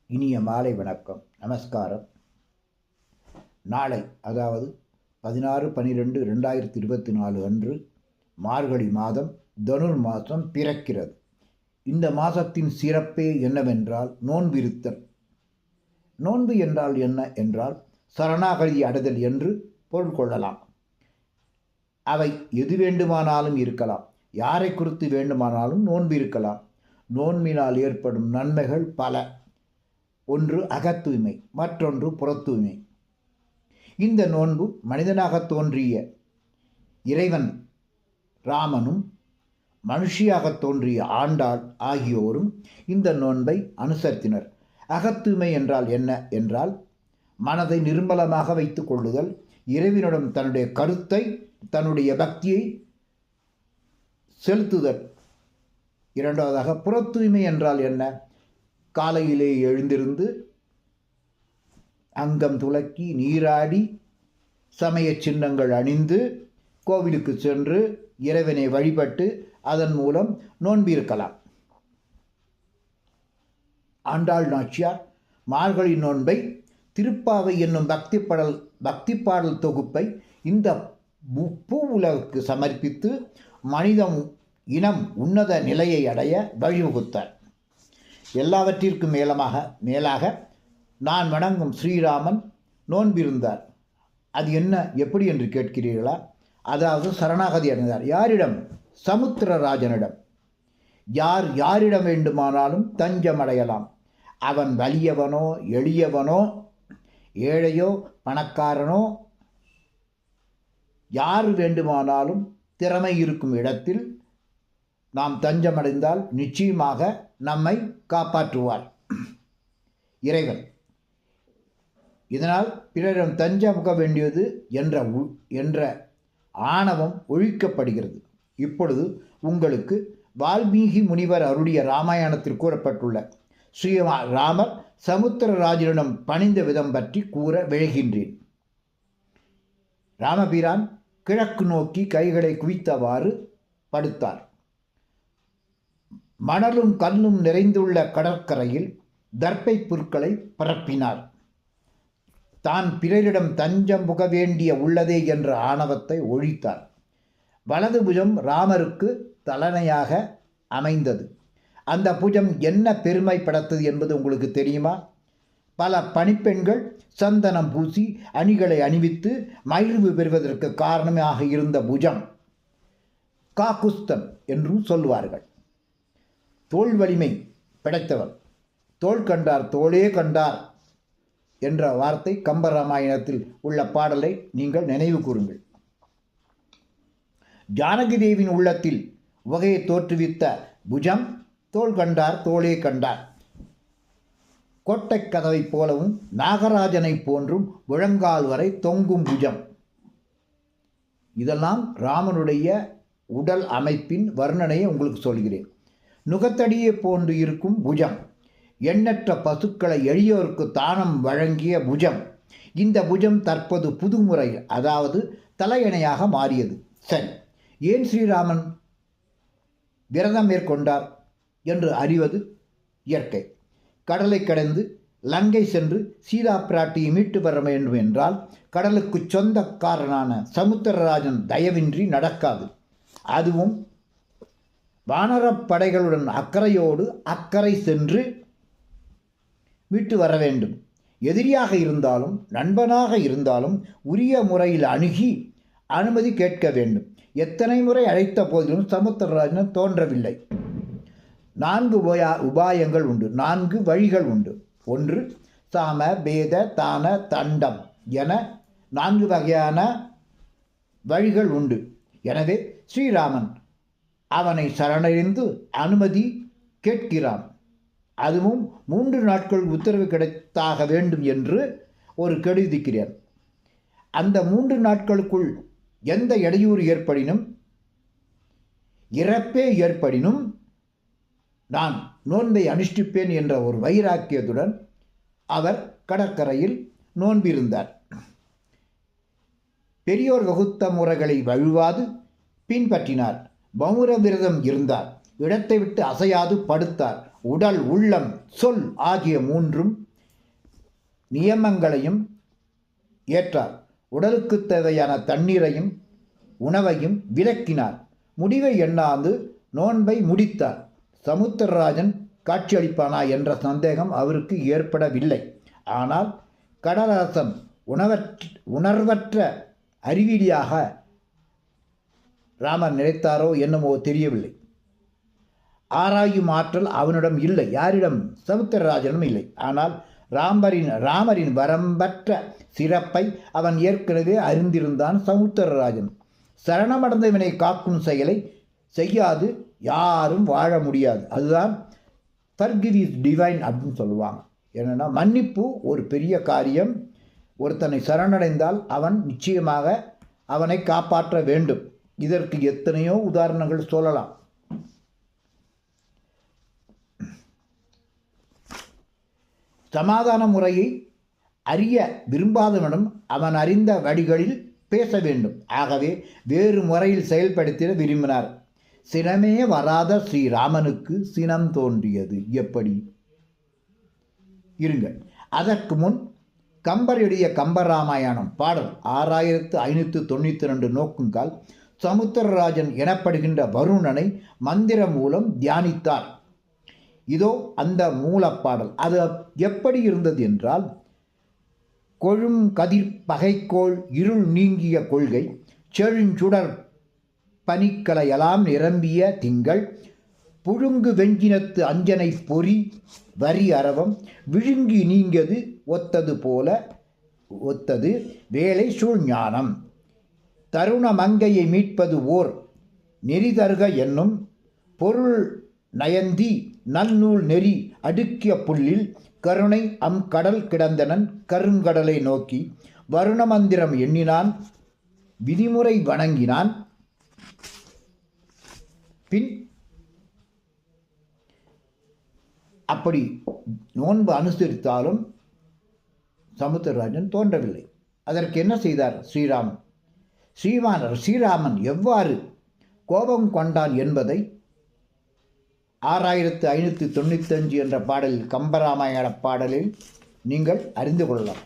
இனிய மாலை வணக்கம், நமஸ்காரம். நாளை, அதாவது 16/12/2024 அன்று மார்கழி மாதம் தனுர் மாதம் பிறக்கிறது. இந்த மாதத்தின் சிறப்பே என்னவென்றால் நோன்பிருத்தல். நோன்பு என்றால் என்ன என்றால் சரணாகதி அடைதல் என்று பொருள் கொள்ளலாம். அவை எது வேண்டுமானாலும் இருக்கலாம், யாரை குறித்து வேண்டுமானாலும் நோன்பு இருக்கலாம். நோன்பினால் ஏற்படும் நன்மைகள் பல. ஒன்று அகத்தூய்மை, மற்றொன்று புறத்தூய்மை. இந்த நோன்பு மனிதனாக தோன்றிய இறைவன் ராமனும் மனுஷியாக தோன்றிய ஆண்டாள் ஆகியோரும் இந்த நோன்பை அனுசரித்தனர். அகத்தூய்மை என்றால் என்ன என்றால் மனதை நிர்மலமாக வைத்துக் கொள்ளுதல், இறைவனிடம் தன்னுடைய கருத்தை, தன்னுடைய பக்தியை செலுத்துதல். இரண்டாவதாக புறத்தூய்மை என்றால் என்ன? காலையிலே எழுந்திருந்து அங்கம் துலக்கி நீராடி சமய சின்னங்கள் அணிந்து கோவிலுக்கு சென்று இறைவனை வழிபட்டு அதன் மூலம் நோன்பிருக்கலாம். ஆண்டாள் நாச்சியார் மார்கழி நோன்பை திருப்பாவை என்னும் பக்தி பாடல் தொகுப்பை இந்த பூ உலகுக்கு சமர்ப்பித்து மனிதம் இனம் உன்னத நிலையை அடைய வழிவகுத்தார். எல்லாவற்றிற்கும் மேலாக நான் வணங்கும் ஸ்ரீராமன் நோன்பிருந்தார். அது என்ன, எப்படி என்று கேட்கிறீர்களா? அதாவது சரணாகதி அடைந்தார். யாரிடம்? சமுத்திரராஜனிடம். யாரிடம் வேண்டுமானாலும் தஞ்சம் அடையலாம். அவன் வலியவனோ எளியவனோ ஏழையோ பணக்காரனோ யார் வேண்டுமானாலும் திறமை இருக்கும் இடத்தில் நாம் தஞ்சமடைந்தால் நிச்சயமாக நம்மை காப்பாற்றுவார் இறைவன். இதனால் பிறரிடம் தஞ்சமுக வேண்டியது என்ற ஆணவம் ஒழிக்கப்படுகிறது. இப்பொழுது உங்களுக்கு வால்மீகி முனிவர் அருளிய ராமாயணத்தில் கூறப்பட்டுள்ள ஸ்ரீராமர் சமுத்திரராஜனிடம் பணிந்த விதம் பற்றி கூற விழைகின்றேன். ராமபிரான் கிழக்கு நோக்கி கைகளை குவித்தவாறு படுத்தார். மணலும் கல்லும் நிறைந்துள்ள கடற்கரையில் தர்ப்பை புற்களை பரப்பினார். தான் பிறரிடம் தஞ்சம் புக வேண்டிய உள்ளதே என்ற ஆணவத்தை ஒழித்தார். வலது புஜம் ராமருக்கு தலைமையாக அமைந்தது. அந்த புஜம் என்ன பெருமை படைத்தது என்பது உங்களுக்கு தெரியுமா? பல பணிப்பெண்கள் சந்தனம் பூசி அணிகளை அணிவித்து மகிழ்வு பெறுவதற்கு காரணமாக இருந்த புஜம் காக்குஸ்தன் என்றும் சொல்வார்கள். தோல் வலிமை படைத்தவர். தோல் கண்டார் தோளே கண்டார் என்ற வார்த்தை கம்பராமாயணத்தில் உள்ள பாடலை நீங்கள் நினைவு கூறுங்கள். ஜானகி தேவியின் உள்ளத்தில் வகையை தோற்றுவித்த புஜம் தோல் கண்டார் தோளே கண்டார். கோட்டை கதவை போலவும் நாகராஜனை போன்றும் முழங்கால் வரை தொங்கும் புஜம். இதெல்லாம் ராமனுடைய உடல் அமைப்பின் வர்ணனையை உங்களுக்கு சொல்கிறேன். நுகத்தடியை போன்று இருக்கும் புஜம். எண்ணற்ற பசுக்களை எளியோருக்கு தானம் வழங்கிய புஜம். இந்த புஜம் தற்போது புதுமுறை, அதாவது தலையணையாக மாறியது. சரி, ஏன் ஸ்ரீராமன் விரதம் மேற்கொண்டார் என்று அறிவது இயற்கை. கடலை கடந்து லங்கை சென்று சீதா பிராட்டியை மீட்டு வர வேண்டும் என்றால் கடலுக்கு சொந்தக்காரனான சமுத்திரராஜன் தயவின்றி நடக்காது. அதுவும் வானரப்படைகளுடன் அக்கறை சென்று மீட்டு வர வேண்டும். எதிரியாக இருந்தாலும் நண்பனாக இருந்தாலும் உரிய முறையில் அணுகி அனுமதி கேட்க வேண்டும். எத்தனை முறை அழைத்த போதிலும் சமுத்திரராஜன் தோன்றவில்லை. 4 உபாயங்கள் உண்டு, 4 வழிகள் உண்டு. ஒன்று சாம பேத தான தண்டம் என 4 வகையான வழிகள் உண்டு. எனவே ஸ்ரீராமன் அவனை சரணடைந்து அனுமதி கேட்கிறான். அதுவும் 3 நாட்கள் உத்தரவு கிடைத்தாக வேண்டும் என்று ஒரு கெடு விதிக்கிறார். அந்த 3 நாட்களுக்குள் எந்த இடையூறு ஏற்படினும், இறப்பே ஏற்படினும் நான் நோன்பை அனுஷ்டிப்பேன் என்ற ஒரு வைராக்கியத்துடன் அவர் கடற்கரையில் நோன்பிருந்தார். பெரியோர் வகுத்த முறைகளை வழுவாது பின்பற்றினார். மௌன விரதம் இருந்தார். இடத்தை விட்டு அசையாது படுத்தார். உடல், உள்ளம், சொல் ஆகிய மூன்றும் நியமங்களையும் ஏற்றார். உடலுக்கு தேவையான தண்ணீரையும் உணவையும் விலக்கினார். முடிவை எண்ணாது நோன்பை முடித்தார். சமுத்திரராஜன் காட்சியளிப்பானா என்ற சந்தேகம் அவருக்கு ஏற்படவில்லை. ஆனால் கடலரசன் உணர்வற்ற அறிவிலியாக ராமன் நினைத்தாரோ என்னமோ தெரியவில்லை. ஆராயும் ஆற்றல் அவனிடம் இல்லை. யாரிடம்? சமுத்திரராஜனும் இல்லை. ஆனால் ராமரின் வரம்பற்ற சிறப்பை அவன் ஏற்கனவே அறிந்திருந்தான். சமுத்திரராஜன் சரணமடைந்தவனை காக்கும் செயலை செய்யாது யாரும் வாழ முடியாது. அதுதான் ஃபர்கிவ் இஸ் டிவைன் அப்படின்னு சொல்லுவாங்க. என்னென்னா, மன்னிப்பு ஒரு பெரிய காரியம். ஒருத்தனை சரணடைந்தால் அவன் நிச்சயமாக அவனை காப்பாற்ற வேண்டும். இதற்கு எத்தனையோ உதாரணங்கள் சொல்லலாம். சமாதான முறையை அறிய விரும்பாதவனும் அவன் அறிந்த வழிகளில் பேச வேண்டும். ஆகவே வேறு முறையில் செயல்படுத்திட விரும்பினார். சினமே வராத ஸ்ரீராமனுக்கு சினம் தோன்றியது எப்படி? இருங்கள், அதற்கு முன் கம்பருடைய கம்பராமாயணம் பாடல் 6592 நோக்குங்கால் சமுத்திரராஜன் எனப்படுகின்ற வருணனை மந்திரம் மூலம் தியானித்தார். இதோ அந்த மூலப்பாடல். அது எப்படி இருந்தது என்றால், கொழும் கதிர் பகைக்கோள் இருள் நீங்கிய கொள்கை செழுஞ்சுடர் பனிக்கலையெல்லாம் நிரம்பிய திங்கள் புழுங்கு வெஞ்சினத்து அஞ்சனை பொறி வரி அரவம் விழுங்கி நீங்கியது ஒத்தது வேலை சூழ்ஞானம் தருண மங்கையை மீட்பது ஓர் நெறிதருக என்னும் பொருள் நயந்தி நன்னூல் நெறி அடுக்கிய புள்ளில் கருணை கடல் கிடந்தனன் கருங்கடலை நோக்கி வருணமந்திரம் எண்ணினான் விதிமுறை வணங்கினான். பின் அப்படி நோன்பு அனுசரித்தாலும் சமுத்திரராஜன் தோன்றவில்லை. அதற்கு என்ன செய்தார் ஸ்ரீராமன் எவ்வாறு கோபம் கொண்டான் என்பதை 6595 என்ற பாடலில், கம்பராமாயண பாடலில் நீங்கள் அறிந்து கொள்ளலாம்.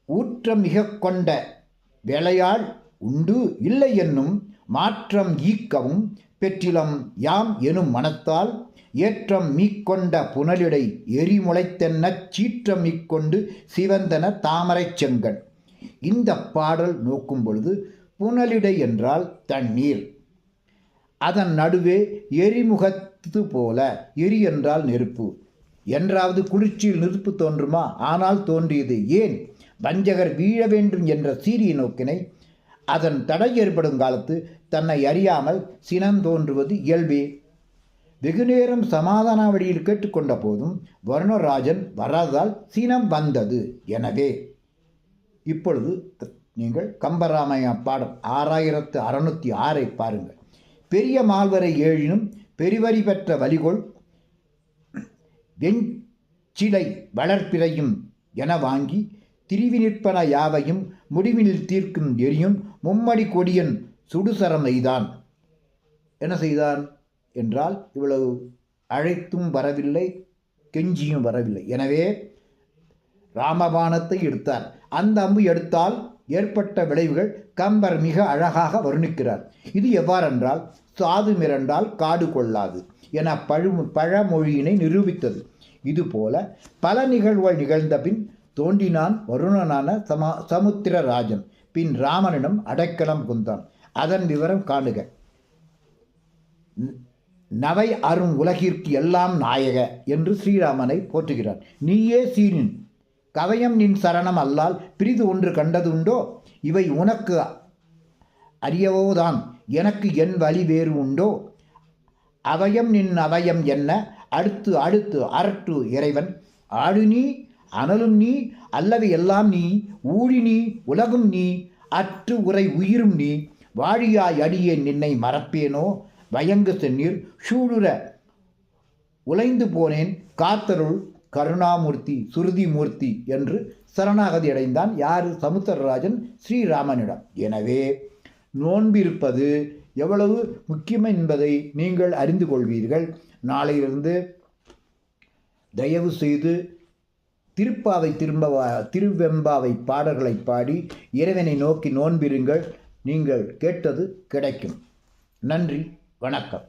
ஊற்றம் மிக கொண்ட வேலையாள் உண்டு இல்லை என்னும் மாற்றம் ஈக்கவும் பெற்றிலம் யாம் எனும் மனத்தால் ஏற்றம் மீக்கொண்ட புனலிடை எரிமுளைத்தென்னச் சீற்றம் மீக்கொண்டு சிவந்தன தாமரை செங்கன். இந்த பாடல் நோக்கும் பொழுது புனலிடை என்றால் தண்ணீர், அதன் நடுவே எரிமுகத்து போல, எரி என்றால் நெருப்பு. என்றாவது குளிர்ச்சியில் நெருப்பு தோன்றுமா? ஆனால் தோன்றியது. ஏன்? வஞ்சகர் வீழ வேண்டும் என்ற சீரிய நோக்கினை அதன் தடை ஏற்படும் காலத்து தன்னை அறியாமல் சினம் தோன்றுவது இயல்பே. வெகுநேரம் சமாதான வழியில் கேட்டுக்கொண்ட போதும் வருணராஜன் வராதால் சினம் வந்தது. எனவே இப்பொழுது நீங்கள் கம்பராமாயண பாடம் 6606 பாருங்கள். பெரிய மால்வரை ஏழினும் பெரிவரி பெற்ற வலிகொள் வெஞ்சிலை வளர்ப்பிறையும் என வாங்கி திரிவினிற்பன யாவையும் முடிவினில் தீர்க்கும் எரியும் மும்மடி கொடியன் சுடுசரம் எய்தான். என்ன செய்தான் என்றால், இவ்வளவு அழைத்தும் வரவில்லை, கெஞ்சியும் வரவில்லை. எனவே ராமபாணத்தை எடுத்தார். அந்த அம்பு எடுத்தால் ஏற்பட்ட விளைவுகள் கம்பர் மிக அழகாக வர்ணிக்கிறார். இது எவ்வாறென்றால், சாது மிரண்டால் காடு கொள்ளாது என பழமொழியினை நிரூபித்தது. இதுபோல பல நிகழ்வுகள் நிகழ்ந்த பின் தோன்றினான் வருணனான சமுத்திரராஜன். பின் ராமனிடம் அடைக்கலம் கொண்டான். அதன் விவரம் காணுக. நவை அரும் உலகிற்கு எல்லாம் நாயக என்று ஸ்ரீராமனை போற்றுகிறார். நீயே சீனின் கவயம் நின் சரணம் அல்லால் பிரிது ஒன்று கண்டது உண்டோ? இவை உனக்கு அறியவோதான், எனக்கு என் வழி வேறு உண்டோ? அவயம் நின் அவயம் என்ன அடுத்து அரட்டு இறைவன். ஆடு நீ அனலும் நீ அல்லவை எல்லாம் நீ, ஊழி நீ உலகும் நீ அற்று உரை உயிரும் நீ, வாழியாய் அடியேன் நின்னை மறப்பேனோ, வயங்கு செந்நீர் சூடுற உலைந்து போனேன், காத்தருள் கருணாமூர்த்தி சுருதிமூர்த்தி என்று சரணாகதி அடைந்தான். யார்? சமுத்திரராஜன் ஸ்ரீராமனிடம். எனவே நோன்பிருப்பது எவ்வளவு முக்கியம் என்பதை நீங்கள் அறிந்து கொள்வீர்கள். நாளையிலிருந்து தயவு செய்து திருவெம்பாவை பாடல்களை பாடி இறைவனை நோக்கி நோன்பிருங்கள். நீங்கள் கேட்டது கிடைக்கும். நன்றி, வணக்கம்.